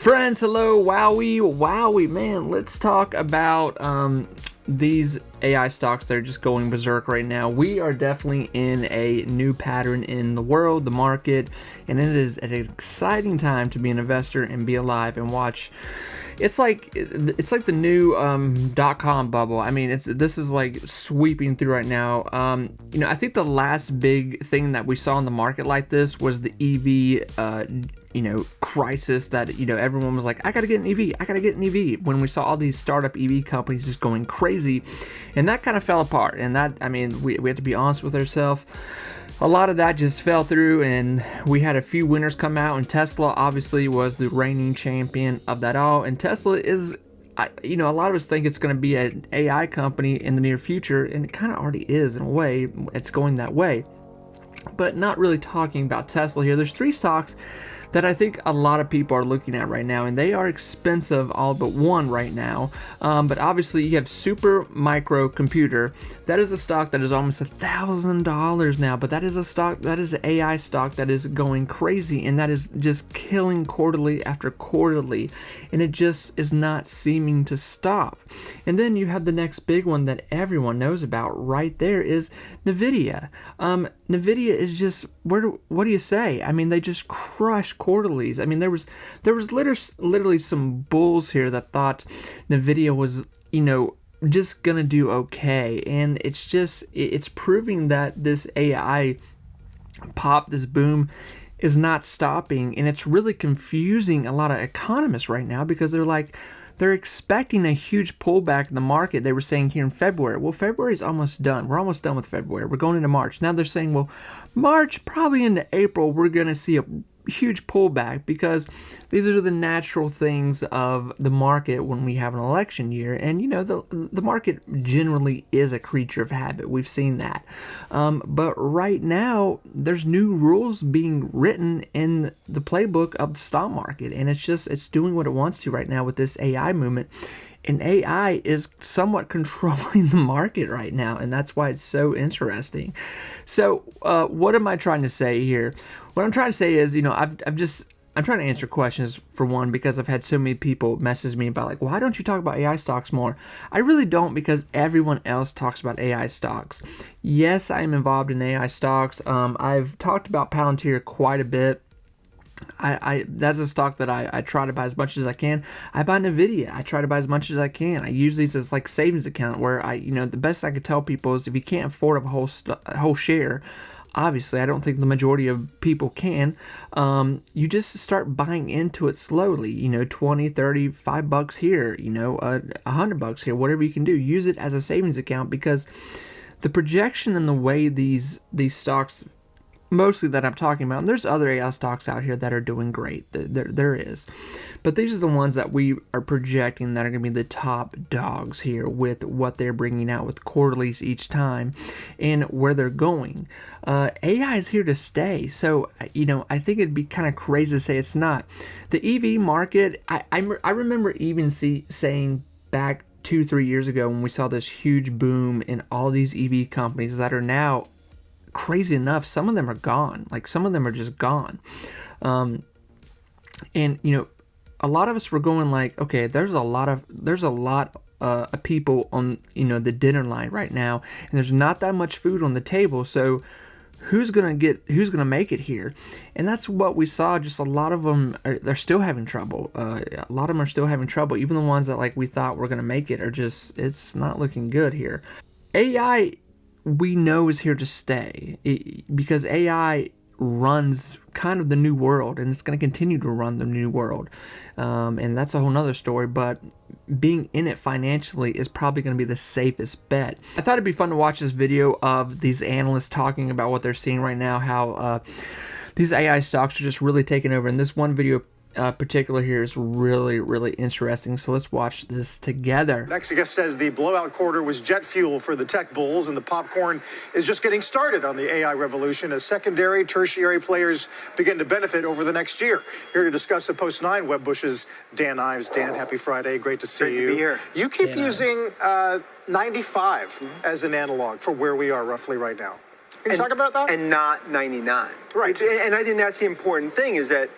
Friends, hello, wowie, man. Let's talk about these AI stocks that are just going berserk right now. We are definitely in a new pattern in the world, the market, and it is an exciting time to be an investor and be alive and watch. It's like the new .com bubble. I mean, this is like sweeping through right now. I think the last big thing that we saw in the market like this was the EV crisis that, everyone was like, I gotta get an EV, when we saw all these startup EV companies just going crazy, and that kind of fell apart. And that, I mean, we have to be honest with ourselves. A lot of that just fell through, and we had a few winners come out, and Tesla obviously was the reigning champion of that all. And Tesla is, a lot of us think it's going to be an AI company in the near future, and it kind of already is in a way. It's going that way. But not really talking about Tesla here. There's three stocks that I think a lot of people are looking at right now, and they are expensive, all but one right now. But obviously you have Super Microcomputer. That is a stock that is almost $1,000 now, but that is a stock, that is an AI stock that is going crazy, and that is just killing quarterly after quarterly, and it just is not seeming to stop. And then you have the next big one that everyone knows about right there is NVIDIA. NVIDIA is just, what do you say? I mean, they just crush quarterlies. I mean, there was literally some bulls here that thought NVIDIA was, just gonna do okay, and it's proving that this AI pop, this boom, is not stopping, and it's really confusing a lot of economists right now, because they're expecting a huge pullback in the market. They were saying here in February. Well, February's almost done. We're almost done with February. We're going into March. Now they're saying, well, March, probably into April, we're going to see a huge pullback, because these are the natural things of the market when we have an election year. And the market generally is a creature of habit. We've seen that. But right now there's new rules being written in the playbook of the stock market, and it's doing what it wants to right now with this AI movement. And AI is somewhat controlling the market right now, and that's why it's so interesting. So what am I trying to say here? What I'm trying to say is, I'm trying to answer questions, for one, because I've had so many people message me about, like, why don't you talk about AI stocks more? I really don't, because everyone else talks about AI stocks. Yes, I am involved in AI stocks. I've talked about Palantir quite a bit. That's a stock that I try to buy as much as I can. I buy NVIDIA. I try to buy as much as I can. I use these as like savings account, where the best I could tell people is, if you can't afford a whole share, obviously I don't think the majority of people can, you just start buying into it slowly, $20, $30, $5 here, $100 here, whatever you can do. Use it as a savings account, because the projection and the way these stocks, mostly that I'm talking about, and there's other AI stocks out here that are doing great, there is, but these are the ones that we are projecting that are going to be the top dogs here, with what they're bringing out with quarterlies each time and where they're going. AI is here to stay, so I think it'd be kind of crazy to say it's not. The EV market, I remember even saying back 2-3 years ago, when we saw this huge boom in all these EV companies that are now, crazy enough, some of them are gone. Like, some of them are just gone. And a lot of us were going like, okay, there's a lot of people on the dinner line right now, and there's not that much food on the table, so who's gonna make it here? And that's what we saw. Just a lot of them they're still having trouble. A lot of them are still having trouble. Even the ones that we thought were gonna make it it's not looking good here. AI, we know, is here to stay, because AI runs kind of the new world, and it's going to continue to run the new world, and that's a whole nother story. But being in it financially is probably going to be the safest bet. I thought it'd be fun to watch this video of these analysts talking about what they're seeing right now, how these AI stocks are just really taking over. And this one video particular here is really, really interesting. So let's watch this together. Next guest says the blowout quarter was jet fuel for the tech bulls, and the popcorn is just getting started on the AI revolution as secondary, tertiary players begin to benefit over the next year. Here to discuss it, Post 9 Webbush's Dan Ives. Dan, happy Friday. Great to see you. Great to be here. You keep using 95 as an analog for where we are roughly right now. Can you talk about that? And not 99. Right. And I think that's the important thing, is that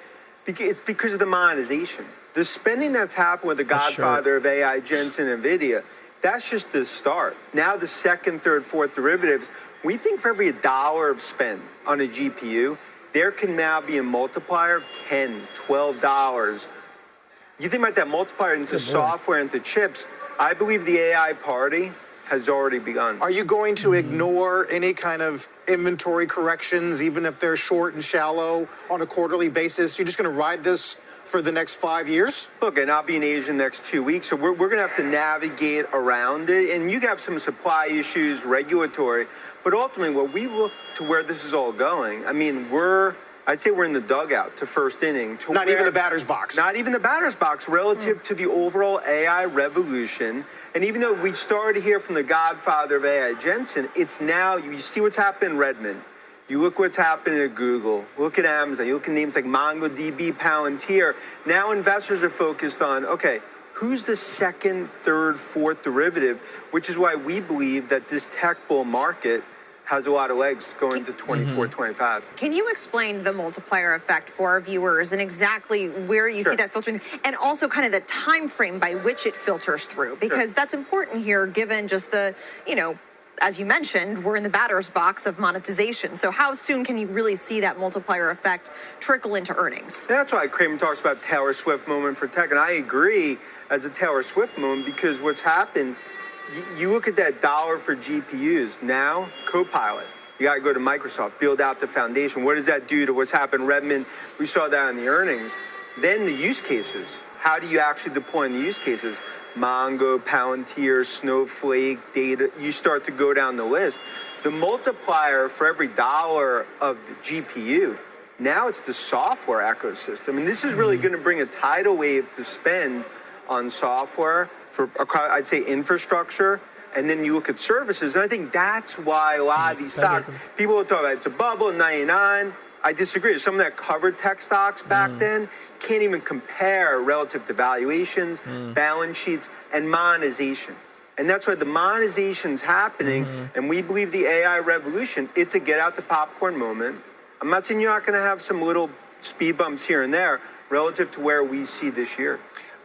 it's because of the monetization. The spending that's happened with the godfather of AI, Jensen, NVIDIA, that's just the start. Now the second, third, fourth derivatives, we think for every $1 of spend on a GPU, there can now be a multiplier of $10, $12. You think about that multiplier into software, into chips, I believe the AI party has already begun. Are you going to ignore any kind of inventory corrections, even if they're short and shallow on a quarterly basis? You're just going to ride this for the next 5 years? Look, and I'll be in Asia next 2 weeks, so we're going to have to navigate around it. And you have some supply issues, regulatory, but ultimately, when we look to where this is all going, I mean, I'd say we're in the dugout to first inning. Not even the batter's box. Not even the batter's box relative to the overall AI revolution. And even though we started to hear from the godfather of AI, Jensen, it's now, you see what's happened in Redmond. You look what's happening at Google. Look at Amazon. You look at names like MongoDB, Palantir. Now investors are focused on, okay, who's the second, third, fourth derivative, which is why we believe that this tech bull market has a lot of legs going to 24, 25. Can you explain the multiplier effect for our viewers and exactly where you see that filtering, and also kind of the time frame by which it filters through? Because that's important here, given just the, as you mentioned, we're in the batter's box of monetization. So how soon can you really see that multiplier effect trickle into earnings? That's why Kramer talks about Taylor Swift moment for tech, and I agree as a Taylor Swift moment, because what's happened, you look at that dollar for GPUs. Now, Copilot. You got to go to Microsoft, build out the foundation. What does that do to what's happened? Redmond, we saw that in the earnings. Then the use cases. How do you actually deploy in the use cases? Mongo, Palantir, Snowflake, data. You start to go down the list. The multiplier for every dollar of the GPU, now it's the software ecosystem. And this is really going to bring a tidal wave to spend on software for, I'd say, infrastructure, and then you look at services, and I think that's why a lot of these stocks, people will talk about it's a bubble in 99. I disagree. Some of that covered tech stocks back then can't even compare relative to valuations, balance sheets, and monetization. And that's why the monetization's happening, and we believe the AI revolution, it's a get out the popcorn moment. I'm not saying you're not going to have some little speed bumps here and there relative to where we see this year.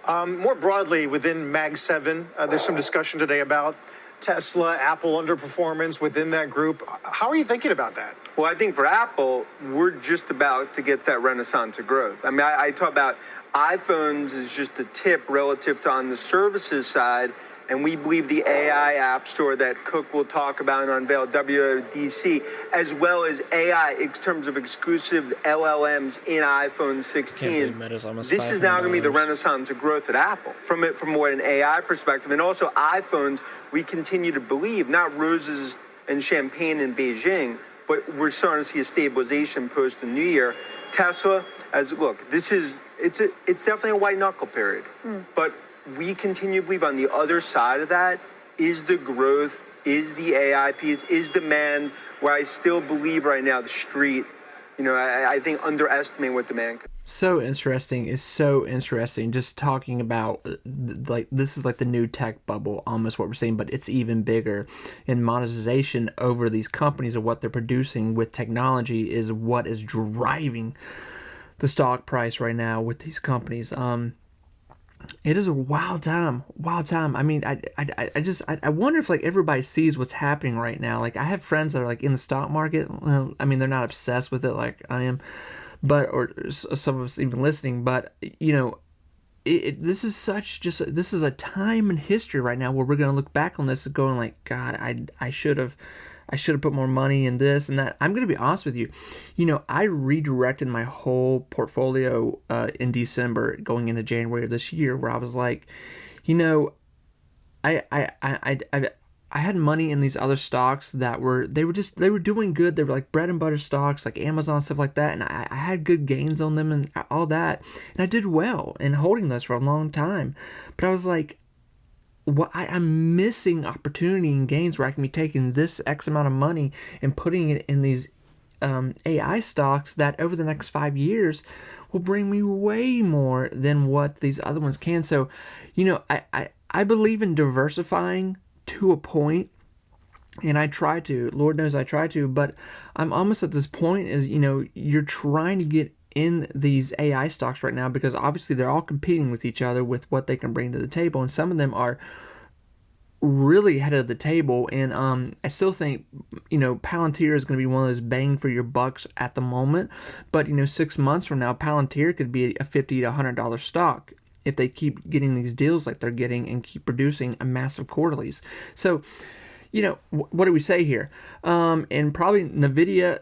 More broadly, within Mag 7, there's some discussion today about Tesla, Apple underperformance within that group. How are you thinking about that? Well, I think for Apple, we're just about to get that renaissance of growth. I mean, I talk about iPhones as just a tip relative to on the services side, and we believe the AI app store that Cook will talk about and unveil, WWDC, as well as AI in terms of exclusive LLMs in iPhone 16. This is now going to be the renaissance of growth at Apple from more an AI perspective. And also iPhones, we continue to believe, not roses and champagne in Beijing, but we're starting to see a stabilization post the new year. Tesla, it's definitely a white knuckle period, but we continue to believe on the other side of that is the growth, is the AI piece, is demand, where I still believe right now the street, I think underestimate what demand could. So interesting. It's so interesting just talking about like this is like the new tech bubble, almost what we're saying, but it's even bigger. And monetization over these companies and what they're producing with technology is what is driving the stock price right now with these companies. It is a wild time. I mean, I wonder if like everybody sees what's happening right now. Like I have friends that are like in the stock market. Well, I mean, they're not obsessed with it like I am, or some of us even listening. But this is a time in history right now where we're gonna look back on this and going like, God, I should have put more money in this and that. I'm going to be honest with you. I redirected my whole portfolio in December going into January of this year, where I was like, I had money in these other stocks that were doing good. They were like bread and butter stocks like Amazon, stuff like that. And I had good gains on them and all that. And I did well in holding those for a long time. But I was like, I'm missing opportunity and gains where I can be taking this X amount of money and putting it in these AI stocks that over the next 5 years will bring me way more than what these other ones can. So, I believe in diversifying to a point, and I try to. Lord knows I try to, but I'm almost at this point is, you're trying to get in these AI stocks right now, because obviously they're all competing with each other with what they can bring to the table, and some of them are really ahead of the table. And I still think, Palantir is going to be one of those bang for your bucks at the moment, but 6 months from now, Palantir could be a $50 to $100 stock if they keep getting these deals like they're getting and keep producing a massive quarterlies. So what do we say here? And probably Nvidia,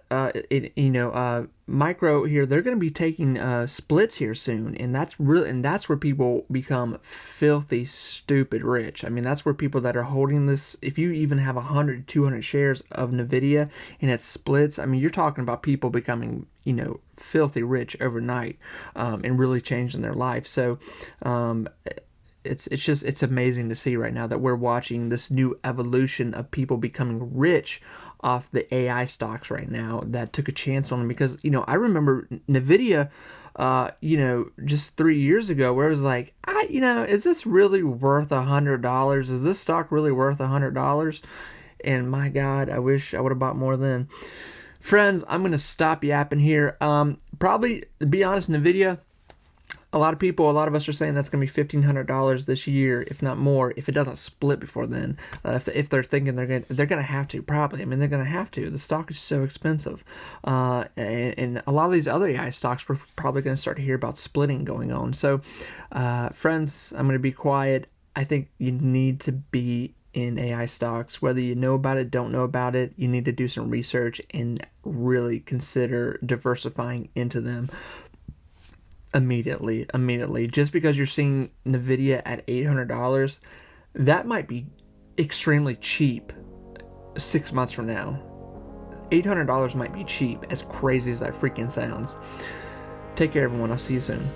Micro here, they're going to be taking splits here soon, and that's where people become filthy stupid rich. I mean, that's where people that are holding this, if you even have 100, 200 shares of Nvidia and it splits, I mean, you're talking about people becoming filthy rich overnight, and really changing their life. So it's amazing to see right now that we're watching this new evolution of people becoming rich off the AI stocks right now that took a chance on them. Because I remember Nvidia just 3 years ago, where it was like, is this really worth $100? Is this stock really worth $100? And my God, I wish I would have bought more then. Friends, I'm going to stop yapping here. Probably, to be honest, Nvidia, a lot of us are saying that's going to be $1,500 this year, if not more, if it doesn't split before then. If they're thinking they're going to have to, probably. I mean, they're going to have to. The stock is so expensive. And a lot of these other AI stocks, we're probably going to start to hear about splitting going on. So, friends, I'm going to be quiet. I think you need to be in AI stocks. Whether you know about it, don't know about it, you need to do some research and really consider diversifying into them. Immediately. Just because you're seeing Nvidia at $800, that might be extremely cheap 6 months from now. $800 might be cheap, as crazy as that freaking sounds. Take care, everyone. I'll see you soon.